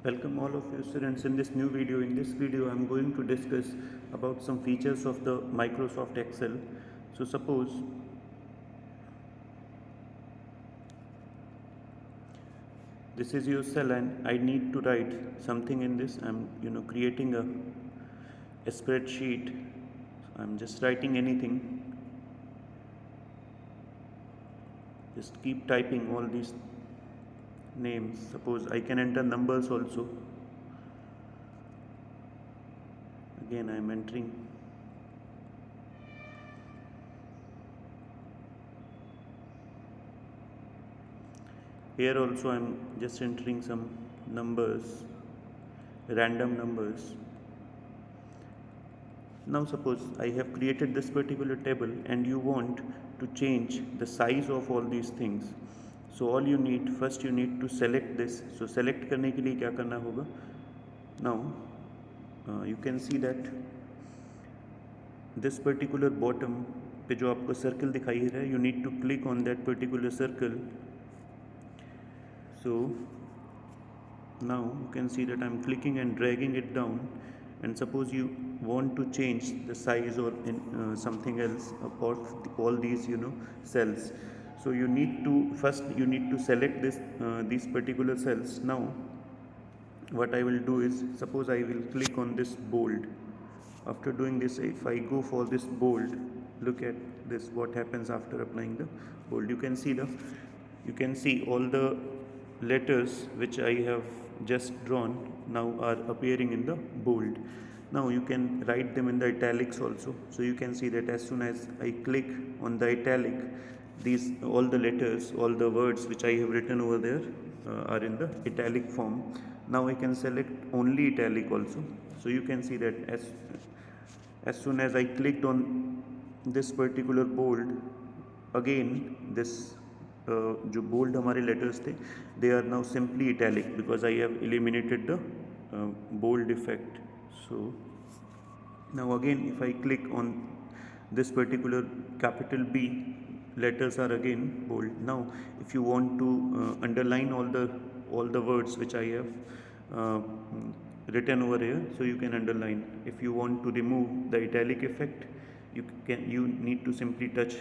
Welcome all of you students in this new video. In this video I am going to discuss about some features of the Microsoft Excel. So suppose this is your cell and I need to write something in this. I'm creating a spreadsheet. I'm just writing anything. Just keep typing all these names. Suppose I can enter numbers also. Again I am entering. Here also I am just entering some numbers, random numbers. Now suppose I have created this particular table and you want to change the size of all these things. So all you need, first you need to select this. So select करने के लिए क्या करना होगा? Now you can see that this particular bottom पे जो आपको circle दिखाई दे रहा है, you need to click on that particular circle. So now you can see that I'm clicking and dragging it down, and suppose you want to change the size or something else of all these cells. So you need to select this these particular cells. Now what I will do is, suppose I will click on this bold. After doing this, if I go for this bold, look at this, what happens after applying the bold. You can see all the letters which I have just drawn now are appearing in the bold. Now you can write them in the italics also. So you can see that as soon as I click on the italic, these all the letters, all the words which I have written over there are in the italic form. Now I can select only italic also. So you can see that as soon as I clicked on this particular bold, again this जो bold हमारे letters थे, they are now simply italic because I have eliminated the bold effect. So now again if I click on this particular capital B, letters are again bold. Now if you want to underline all the words which I have written over here, so you can underline. If you want to remove the italic effect, you need to simply touch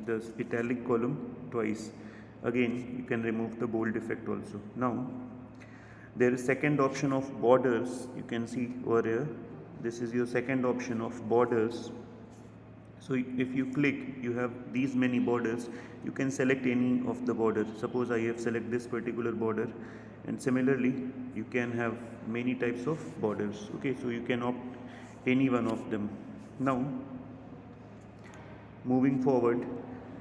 the italic column twice. Again you can remove the bold effect also. Now there is second option of borders. You can see over here, this is your second option of borders. So if you click, you have these many borders. You can select any of the border. Suppose I have select this particular border, and similarly you can have many types of borders. Okay, so you can opt any one of them. Now moving forward,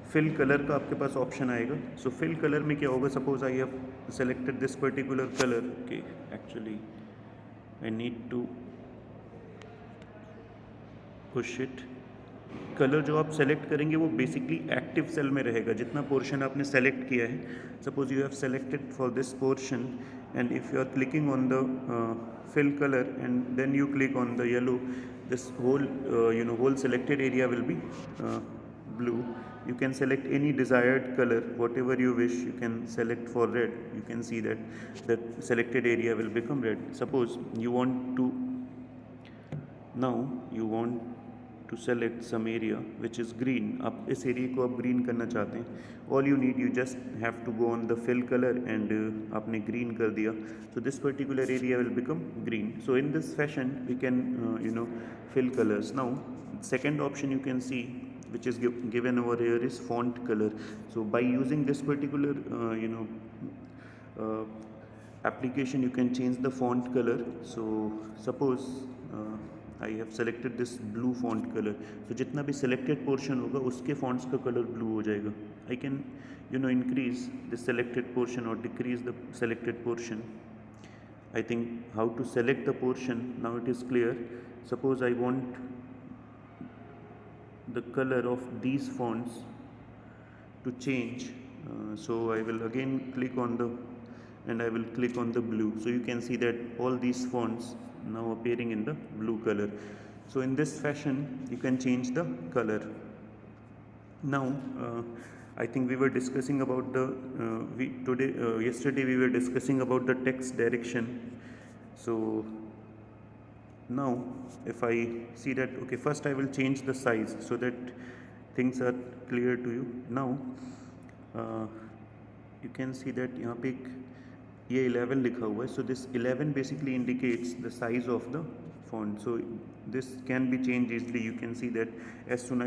fill color का आपके पास option आएगा. So fill color में क्या होगा? Suppose I have selected this particular color. Okay, actually I need to push it. Colour जो आप select करेंगे वो बेसिकली एक्टिव सेल में रहेगा, जितना पोर्शन आपने सेलेक्ट किया है. Suppose you have selected for this portion and if you are clicking on the fill colour and then you click on the yellow, this whole selected area will be blue. You can select any desired color, whatever you wish. You can select for red. You can see that the selected area will become red. Suppose you want to select some area which is green. आप इस area को आप green करना चाहते हैं. All you need, you just have to go on the fill color and आपने green कर दिया. So this particular area will become green. So in this fashion we can fill colors. Now second option you can see which is given over here is font color. So by using this particular application, you can change the font color. So suppose I have selected this blue font color. So जितना भी selected portion होगा उसके fonts का color blue हो जाएगा. I can increase the selected portion or decrease the selected portion. I think how to select the portion now it is clear. Suppose I want the color of these fonts to change. So I will again click on I will click on the blue. So you can see that all these fonts now appearing in the blue color. So in this fashion you can change the color. Now I think we were discussing about the yesterday we were discussing about the text direction. So now if I see that, okay, first I will change the size so that things are clear to you. Now you can see that यहाँ पे एक ये 11 लिखा हुआ है, so this 11 basically indicates the size of the font. So this can be changed easily. You can see that as soon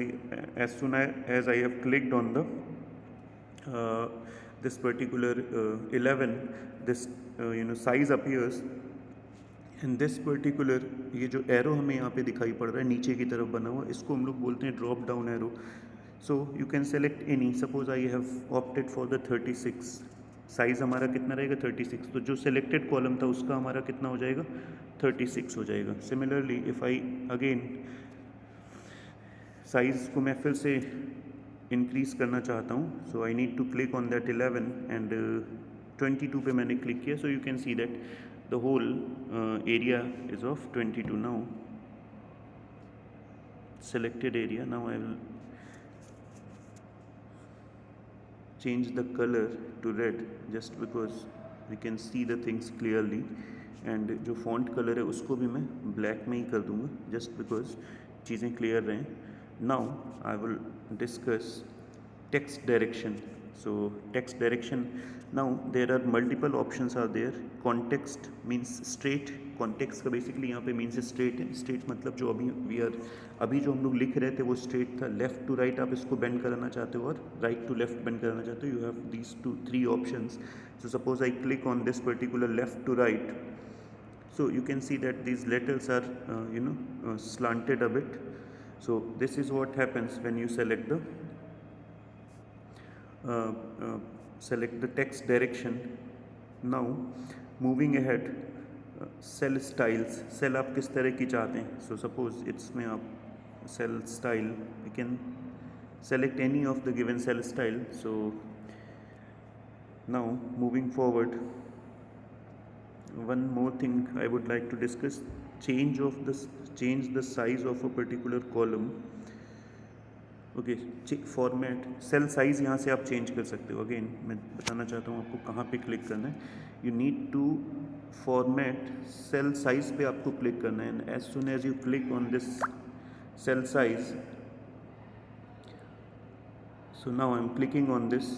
as I have clicked on the this particular 11, this size appears. And this particular ये जो arrow हमें यहाँ पे दिखाई पड़ रहा है नीचे की तरफ बना हुआ, इसको हम लोग बोलते हैं drop down arrow. So you can select any. Suppose I have opted for the 36. Size हमारा कितना रहेगा 36. तो जो सेलेक्टेड कॉलम था उसका हमारा कितना हो जाएगा 36 हो जाएगा. Similarly if I again size को मैं फिर से इंक्रीज़ करना चाहता हूँ, so I need to click on that 11 and 22 पे मैंने क्लिक किया. So you can see that the whole area is of 22. Now selected area, now I will change the color to red just because we can see the things clearly. And जो font colour है उसको भी मैं black में ही कर दूंगा just because चीज़ें clear रहें. Now I will discuss text direction. So text direction, now there are multiple options are there. Context means straight. Context का basically यहाँ पे means straight है. Straight मतलब जो अभी जो हम लोग लिख रहे थे वो straight था. Left to right आप इसको bend कराना चाहते हो और right to left bend कराना चाहते हो. You have these 3 options. So suppose I click on this particular left to right. So you can see that these letters are slanted a bit. So this is what happens when you select the text direction. Now moving ahead, cell styles. Cell आप किस तरह की चाहते हैं. So suppose इसमें आप cell style, we can select any of the given cell style. So now moving forward, one more thing I would like to discuss. Change the size of a particular column. Okay, format cell size यहाँ से आप change कर सकते हो. Again मैं बताना चाहता हूँ आपको कहाँ पे क्लिक करना है. You need to format cell size पे आपको क्लिक करना है. And as soon as you click on this cell size, so now I am clicking on this.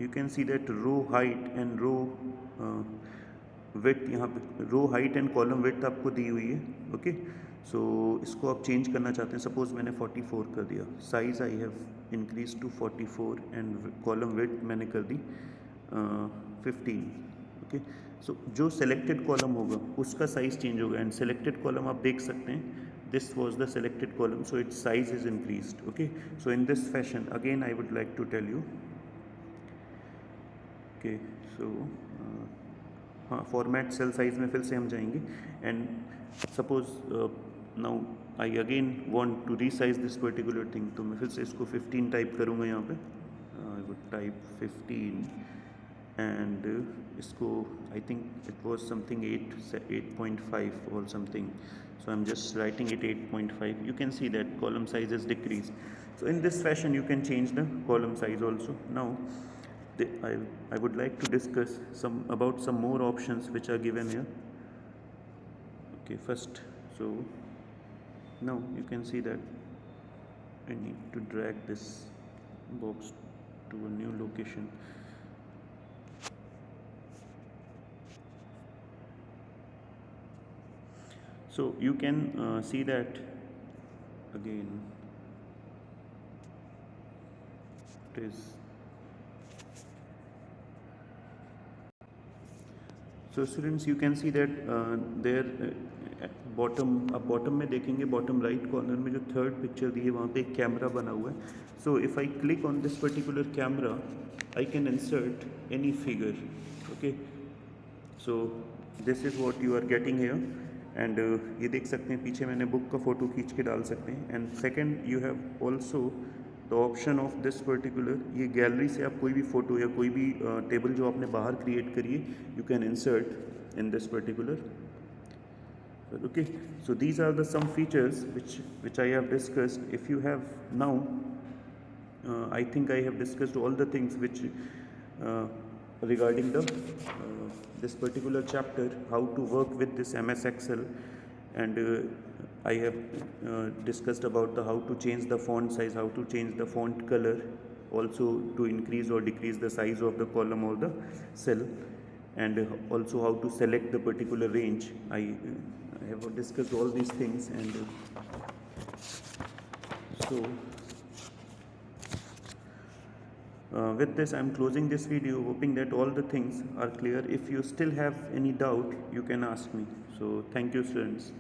You can see that row height and row width, यहाँ पे row height and column width आपको दी हुई है. Okay, सो इसको आप change करना चाहते हैं. सपोज मैंने 44 कर दिया. Size I have increase to 44 and column width मैंने कर दी 15. ओके, सो जो सेलेक्टेड कॉलम होगा उसका साइज़ चेंज होगा. एंड सेलेक्टेड कॉलम आप देख सकते हैं, this was the selected column, so its size is increased. Okay, so in this fashion again I would like to tell you. Okay, so हाँ, format cell size में फिर से हम जाएंगे. And suppose now I again want to resize this particular thing. तो मैं फिर से इसको 15 टाइप करूँगा. यहाँ पे आई वुड टाइप 15 एंड इसको I think it was something 8.5 और something. So I'm just writing it 8.5. You can see that column size is decreased. So in this fashion you can change the column size also. Now I would like to discuss about some more options which are given here. Okay, first, so now you can see that I need to drag this box to a new location. So you can see that again it is. So students, you can see that there at bottom में देखेंगे, bottom right corner में जो third picture दी है वहाँ पे एक camera बना हुआ है. So if I click on this particular camera, I can insert any figure. Okay, so this is what you are getting here. And ये देख सकते हैं पीछे मैंने बुक का फ़ोटो खींच के डाल सकते हैं. And second, you have also the option of this particular, ये गैलरी से आप कोई भी फ़ोटो या कोई भी टेबल जो आपने बाहर क्रिएट करी है, you can insert in this particular. Okay, so these are the some features which I have discussed. If you have now I think I have discussed all the things which regarding the this particular chapter, how to work with this MS Excel, and I have discussed about the how to change the font size, how to change the font color, also to increase or decrease the size of the column or the cell, and also how to select the particular range. I have discussed all these things, and so with this, I'm closing this video, hoping that all the things are clear. If you still have any doubt, you can ask me. So, thank you, students.